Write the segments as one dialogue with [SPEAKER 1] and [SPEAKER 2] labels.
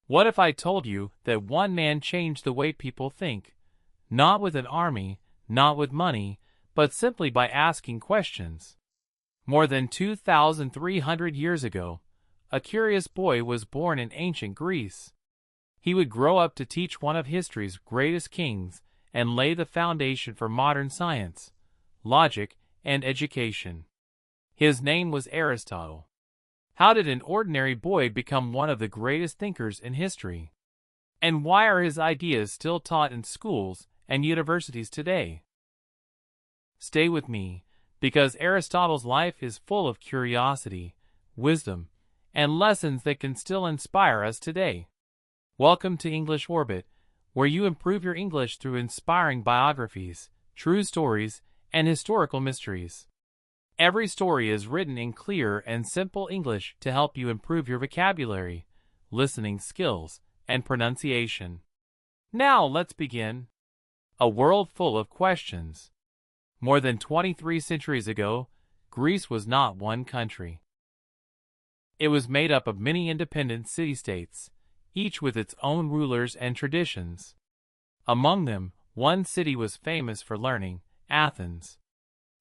[SPEAKER 1] What if I told you that one man changed the way people think? Not with an army, not with money, but simply by asking questions. More than 2,300 years ago, a curious boy was born in ancient Greece. He would grow up to teach one of history's greatest kings and lay the foundation for modern science, logic, and education. His name was Aristotle. How did an ordinary boy become one of the greatest thinkers in history? And why are his ideas still taught in schools and universities today? Stay with me, because Aristotle's life is full of curiosity, wisdom, and lessons that can still inspire us today. Welcome to English Orbit, where you improve your English through inspiring biographies, true stories, and historical mysteries. Every story is written in clear and simple English to help you improve your vocabulary, listening skills, and pronunciation. Now let's begin. A world full of questions. More than 23 centuries ago, Greece was not one country. It was made up of many independent city-states, each with its own rulers and traditions. Among them, one city was famous for learning, Athens.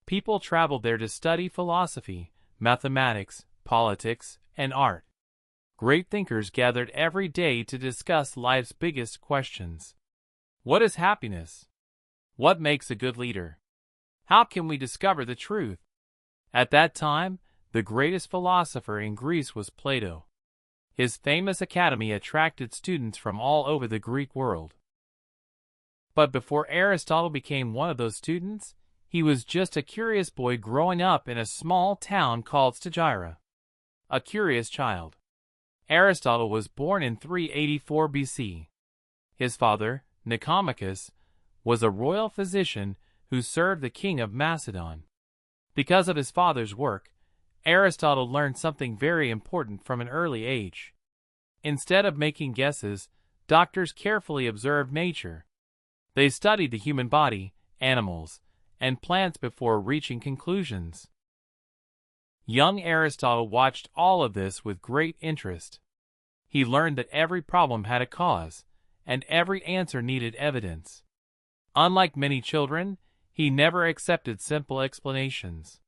[SPEAKER 1] People traveled there to study philosophy, mathematics, politics, and art. Great thinkers gathered every day to discuss life's biggest questions. What is happiness? What makes a good leader? How can we discover the truth? At that time, the greatest philosopher in Greece was Plato. His famous academy attracted students from all over the Greek world. But before Aristotle became one of those students, he was just a curious boy growing up in a small town called Stagira. A curious child. Aristotle was born in 384 BC. His father, Nicomachus, was a royal physician who served the king of Macedon. Because of his father's work, Aristotle learned something very important from an early age. Instead of making guesses, doctors carefully observed nature. They studied the human body, animals, and plants before reaching conclusions. Young Aristotle watched all of this with great interest. He learned that every problem had a cause, and every answer needed evidence. Unlike many children, he never accepted simple explanations.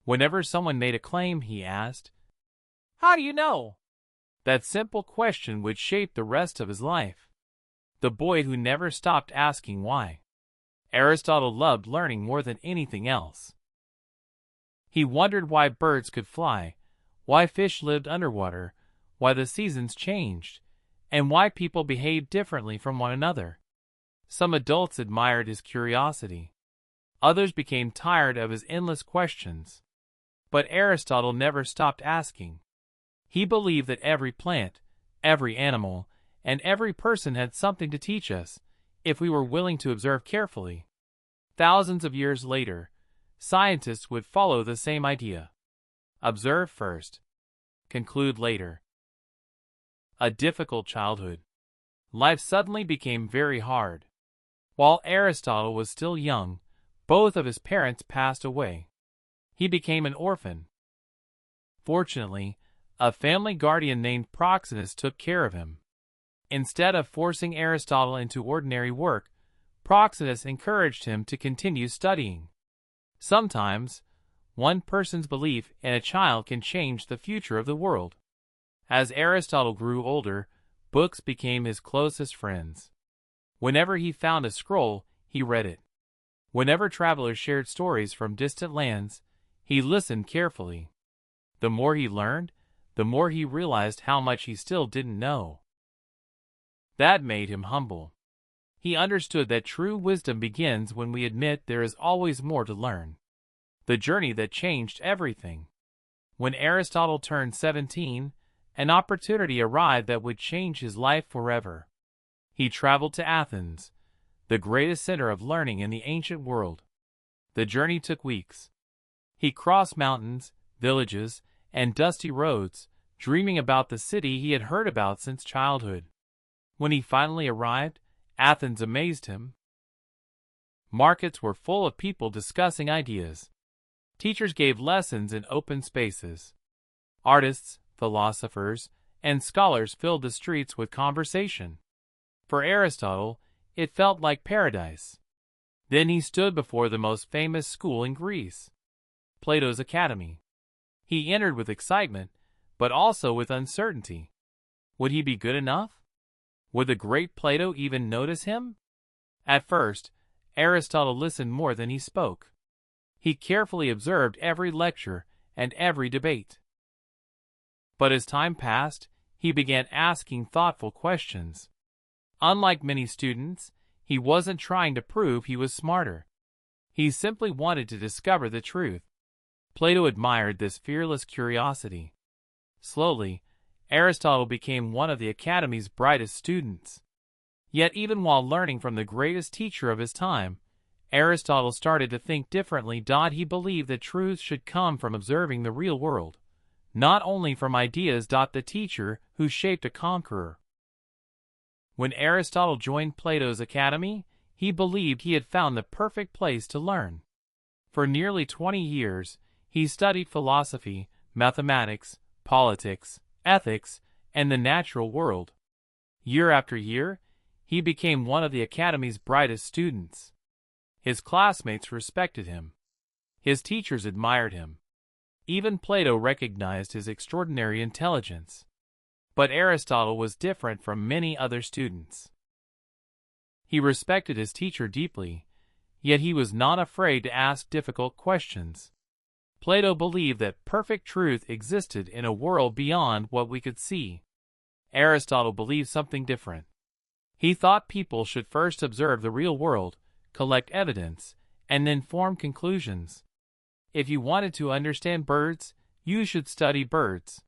[SPEAKER 1] Whenever someone made a claim, he asked, "How do you know?" That simple question would shape the rest of his life. The boy who never stopped asking why. Aristotle loved learning more than anything else. He wondered why birds could fly, why fish lived underwater, why the seasons changed, and why people behaved differently from one another. Some adults admired his curiosity. Others became tired of his endless questions. But Aristotle never stopped asking. He believed that every plant, every animal, and every person had something to teach us, if we were willing to observe carefully. Thousands of years later, scientists would follow the same idea. Observe first. Conclude later. A difficult childhood. Life suddenly became very hard. While Aristotle was still young, both of his parents passed away. He became an orphan. Fortunately, a family guardian named Proxenus took care of him. Instead of forcing Aristotle into ordinary work, Proxenus encouraged him to continue studying. Sometimes, one person's belief in a child can change the future of the world. As Aristotle grew older, books became his closest friends. Whenever he found a scroll, he read it. Whenever travelers shared stories from distant lands, he listened carefully. The more he learned, the more he realized how much he still didn't know. That made him humble. He understood that true wisdom begins when we admit there is always more to learn. The journey that changed everything. When Aristotle turned 17, an opportunity arrived that would change his life forever. He traveled to Athens, the greatest center of learning in the ancient world. The journey took weeks. He crossed mountains, villages, and dusty roads, dreaming about the city he had heard about since childhood. When he finally arrived, Athens amazed him. Markets were full of people discussing ideas. Teachers gave lessons in open spaces. Artists, philosophers, and scholars filled the streets with conversation. For Aristotle, it felt like paradise. Then he stood before the most famous school in Greece, Plato's Academy. He entered with excitement, but also with uncertainty. Would he be good enough? Would the great Plato even notice him? At first, Aristotle listened more than he spoke. He carefully observed every lecture and every debate. But as time passed, he began asking thoughtful questions. Unlike many students, he wasn't trying to prove he was smarter. He simply wanted to discover the truth. Plato admired this fearless curiosity. Slowly, Aristotle became one of the Academy's brightest students. Yet even while learning from the greatest teacher of his time, Aristotle started to think differently. He believed that truth should come from observing the real world, not only from ideas. The teacher who shaped a conqueror. When Aristotle joined Plato's Academy, he believed he had found the perfect place to learn. For nearly 20 years, he studied philosophy, mathematics, politics, ethics, and the natural world. Year after year, he became one of the Academy's brightest students. His classmates respected him. His teachers admired him. Even Plato recognized his extraordinary intelligence. But Aristotle was different from many other students. He respected his teacher deeply, yet he was not afraid to ask difficult questions. Plato believed that perfect truth existed in a world beyond what we could see. Aristotle believed something different. He thought people should first observe the real world, collect evidence, and then form conclusions. If you wanted to understand birds, you should study birds.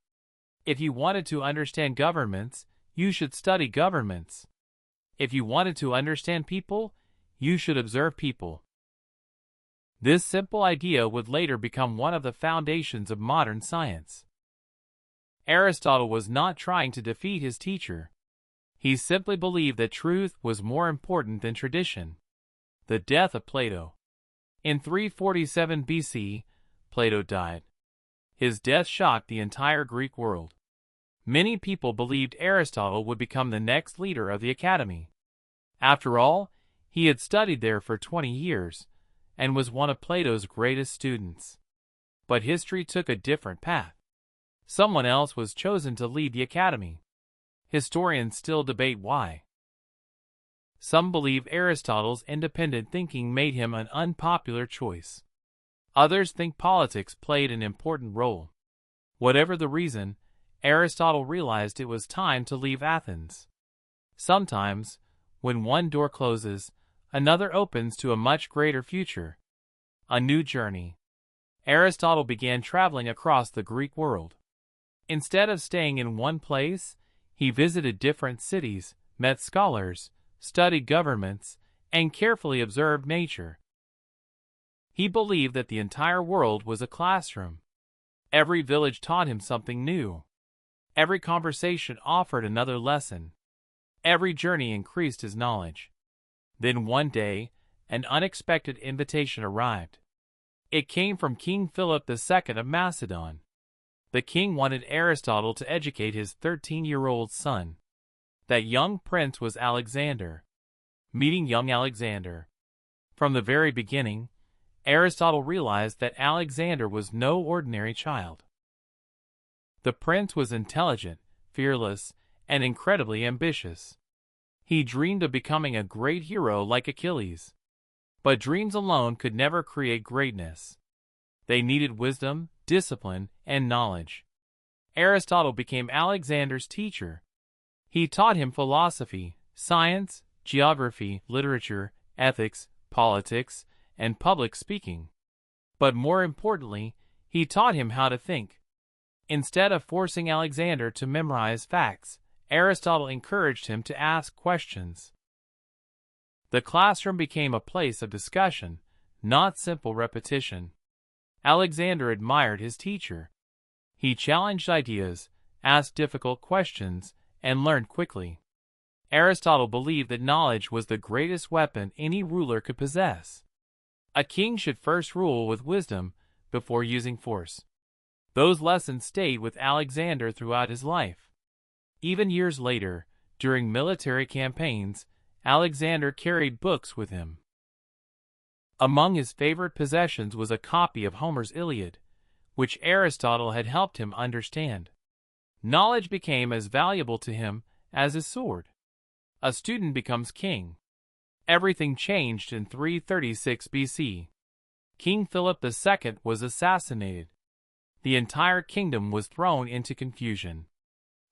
[SPEAKER 1] If you wanted to understand governments, you should study governments. If you wanted to understand people, you should observe people. This simple idea would later become one of the foundations of modern science. Aristotle was not trying to defeat his teacher. He simply believed that truth was more important than tradition. The death of Plato. In 347 BC, Plato died. His death shocked the entire Greek world. Many people believed Aristotle would become the next leader of the Academy. After all, he had studied there for 20 years and was one of Plato's greatest students. But history took a different path. Someone else was chosen to lead the Academy. Historians still debate why. Some believe Aristotle's independent thinking made him an unpopular choice. Others think politics played an important role. Whatever the reason, Aristotle realized it was time to leave Athens. Sometimes, when one door closes, another opens to a much greater future. A new journey. Aristotle began traveling across the Greek world. Instead of staying in one place, he visited different cities, met scholars, studied governments, and carefully observed nature. He believed that the entire world was a classroom. Every village taught him something new. Every conversation offered another lesson. Every journey increased his knowledge. Then one day, an unexpected invitation arrived. It came from King Philip II of Macedon. The king wanted Aristotle to educate his 13-year-old son. That young prince was Alexander. Meeting young Alexander. From the very beginning, Aristotle realized that Alexander was no ordinary child. The prince was intelligent, fearless, and incredibly ambitious. He dreamed of becoming a great hero like Achilles. But dreams alone could never create greatness. They needed wisdom, discipline, and knowledge. Aristotle became Alexander's teacher. He taught him philosophy, science, geography, literature, ethics, politics, and public speaking. But more importantly, he taught him how to think. Instead of forcing Alexander to memorize facts, Aristotle encouraged him to ask questions. The classroom became a place of discussion, not simple repetition. Alexander admired his teacher. He challenged ideas, asked difficult questions, and learned quickly. Aristotle believed that knowledge was the greatest weapon any ruler could possess. A king should first rule with wisdom before using force. Those lessons stayed with Alexander throughout his life. Even years later, during military campaigns, Alexander carried books with him. Among his favorite possessions was a copy of Homer's Iliad, which Aristotle had helped him understand. Knowledge became as valuable to him as his sword. A student becomes king. Everything changed in 336 BC. King Philip II was assassinated. The entire kingdom was thrown into confusion.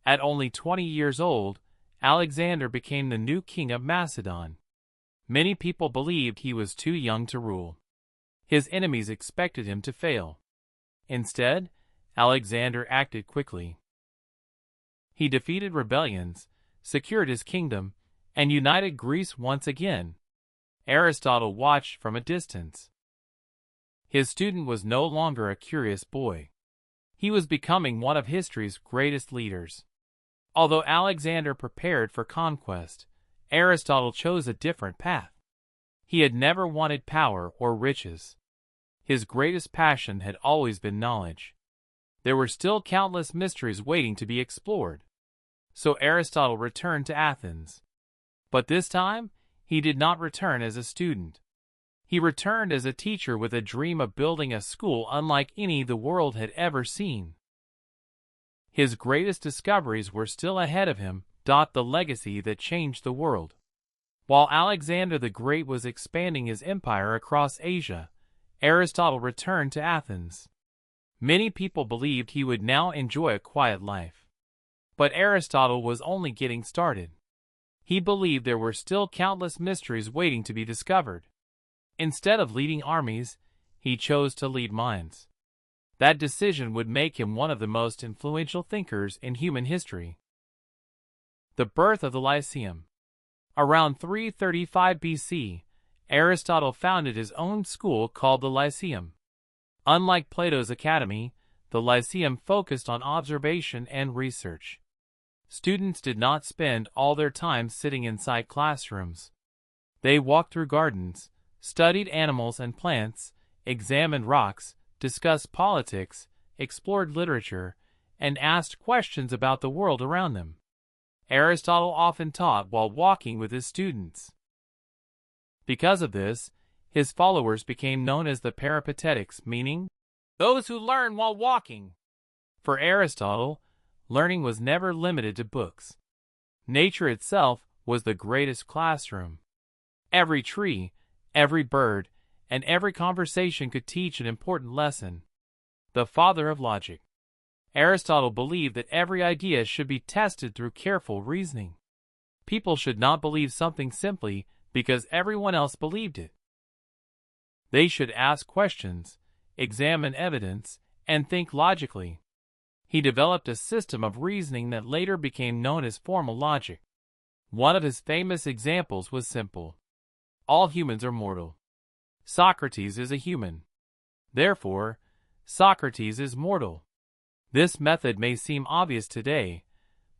[SPEAKER 1] At only 20 years old, Alexander became the new king of Macedon. Many people believed he was too young to rule. His enemies expected him to fail. Instead, Alexander acted quickly. He defeated rebellions, secured his kingdom, and united Greece once again. Aristotle watched from a distance. His student was no longer a curious boy. He was becoming one of history's greatest leaders. Although Alexander prepared for conquest, Aristotle chose a different path. He had never wanted power or riches. His greatest passion had always been knowledge. There were still countless mysteries waiting to be explored. So Aristotle returned to Athens. But this time, he did not return as a student. He returned as a teacher with a dream of building a school unlike any the world had ever seen. His greatest discoveries were still ahead of him, the legacy that changed the world. While Alexander the Great was expanding his empire across Asia, Aristotle returned to Athens. Many people believed he would now enjoy a quiet life. But Aristotle was only getting started. He believed there were still countless mysteries waiting to be discovered. Instead of leading armies, he chose to lead minds. That decision would make him one of the most influential thinkers in human history. The birth of the Lyceum. Around 335 BC, Aristotle founded his own school called the Lyceum. Unlike Plato's academy, the Lyceum focused on observation and research. Students did not spend all their time sitting inside classrooms. They walked through gardens, studied animals and plants, examined rocks, discussed politics, explored literature, and asked questions about the world around them. Aristotle often taught while walking with his students. Because of this, his followers became known as the Peripatetics, meaning those who learn while walking. For Aristotle, learning was never limited to books. Nature itself was the greatest classroom. Every tree, every bird, and every conversation could teach an important lesson. The father of logic. Aristotle believed that every idea should be tested through careful reasoning. People should not believe something simply because everyone else believed it. They should ask questions, examine evidence, and think logically. He developed a system of reasoning that later became known as formal logic. One of his famous examples was simple. All humans are mortal. Socrates is a human. Therefore, Socrates is mortal. This method may seem obvious today,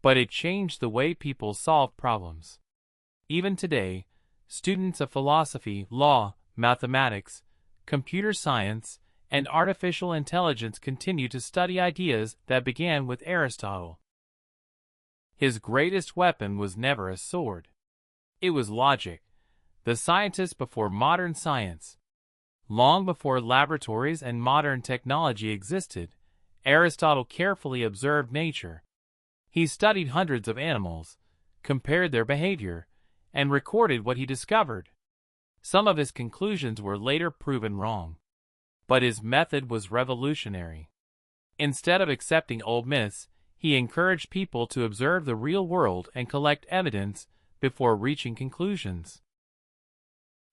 [SPEAKER 1] but it changed the way people solve problems. Even today, students of philosophy, law, mathematics, computer science, and artificial intelligence continue to study ideas that began with Aristotle. His greatest weapon was never a sword. It was logic, the scientist before modern science. Long before laboratories and modern technology existed, Aristotle carefully observed nature. He studied hundreds of animals, compared their behavior, and recorded what he discovered. Some of his conclusions were later proven wrong. But his method was revolutionary. Instead of accepting old myths, he encouraged people to observe the real world and collect evidence before reaching conclusions.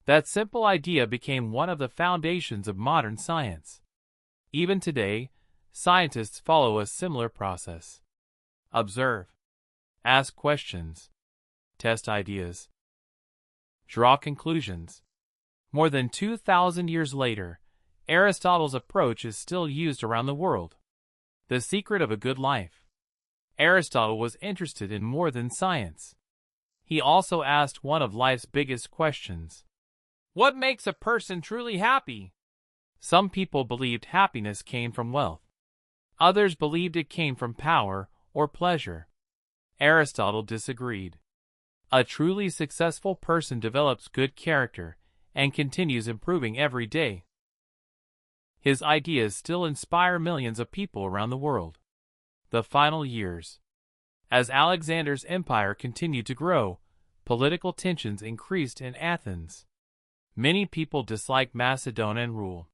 [SPEAKER 1] That simple idea became one of the foundations of modern science. Even today, scientists follow a similar process. Observe. Ask questions. Test ideas. Draw conclusions. More than 2,000 years later, Aristotle's approach is still used around the world. The secret of a good life. Aristotle was interested in more than science. He also asked one of life's biggest questions. What makes a person truly happy? Some people believed happiness came from wealth. Others believed it came from power or pleasure. Aristotle disagreed. A truly successful person develops good character and continues improving every day. His ideas still inspire millions of people around the world. The final years. As Alexander's empire continued to grow, political tensions increased in Athens. Many people disliked Macedonian rule.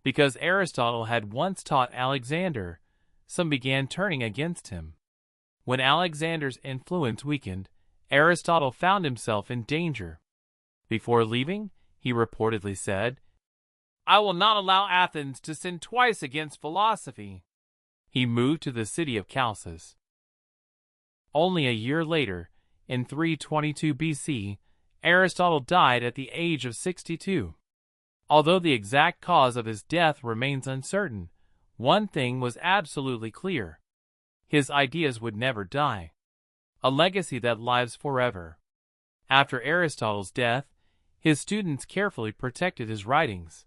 [SPEAKER 1] Because Aristotle had once taught Alexander, some began turning against him. When Alexander's influence weakened, Aristotle found himself in danger. Before leaving, he reportedly said, "I will not allow Athens to sin twice against philosophy." He moved to the city of Chalcis. Only a year later, in 322 BC, Aristotle died at the age of 62. Although the exact cause of his death remains uncertain, one thing was absolutely clear. His ideas would never die. A legacy that lives forever. After Aristotle's death, his students carefully protected his writings.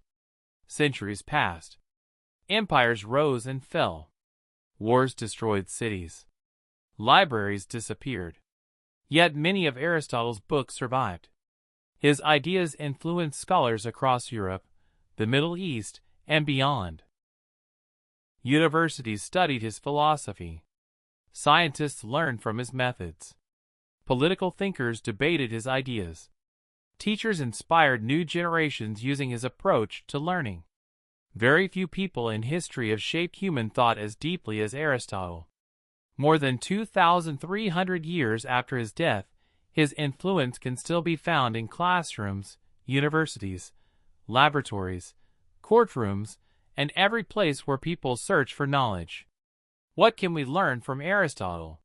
[SPEAKER 1] Centuries passed. Empires rose and fell. Wars destroyed cities. Libraries disappeared. Yet many of Aristotle's books survived. His ideas influenced scholars across Europe, the Middle East, and beyond. Universities studied his philosophy. Scientists learned from his methods. Political thinkers debated his ideas. Teachers inspired new generations using his approach to learning. Very few people in history have shaped human thought as deeply as Aristotle. More than 2,300 years after his death, his influence can still be found in classrooms, universities, laboratories, courtrooms, and every place where people search for knowledge. What can we learn from Aristotle?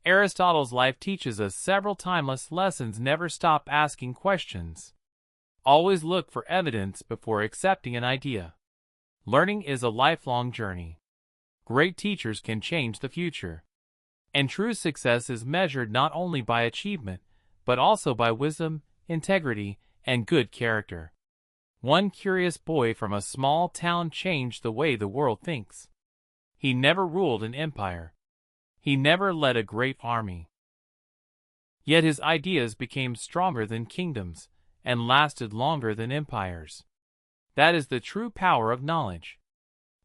[SPEAKER 1] Aristotle's life teaches us several timeless lessons. Never stop asking questions. Always look for evidence before accepting an idea. Learning is a lifelong journey. Great teachers can change the future. And true success is measured not only by achievement, but also by wisdom, integrity, and good character. One curious boy from a small town changed the way the world thinks. He never ruled an empire. He never led a great army. Yet his ideas became stronger than kingdoms and lasted longer than empires. That is the true power of knowledge.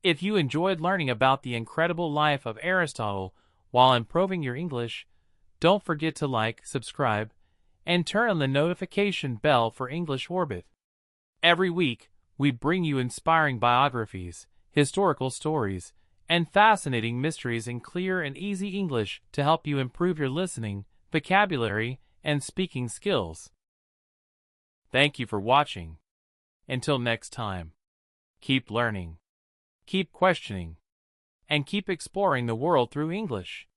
[SPEAKER 1] If you enjoyed learning about the incredible life of Aristotle while improving your English, don't forget to like, subscribe, and turn on the notification bell for English Orbit. Every week, we bring you inspiring biographies, historical stories, and fascinating mysteries in clear and easy English to help you improve your listening, vocabulary, and speaking skills. Thank you for watching. Until next time, keep learning, keep questioning, and keep exploring the world through English.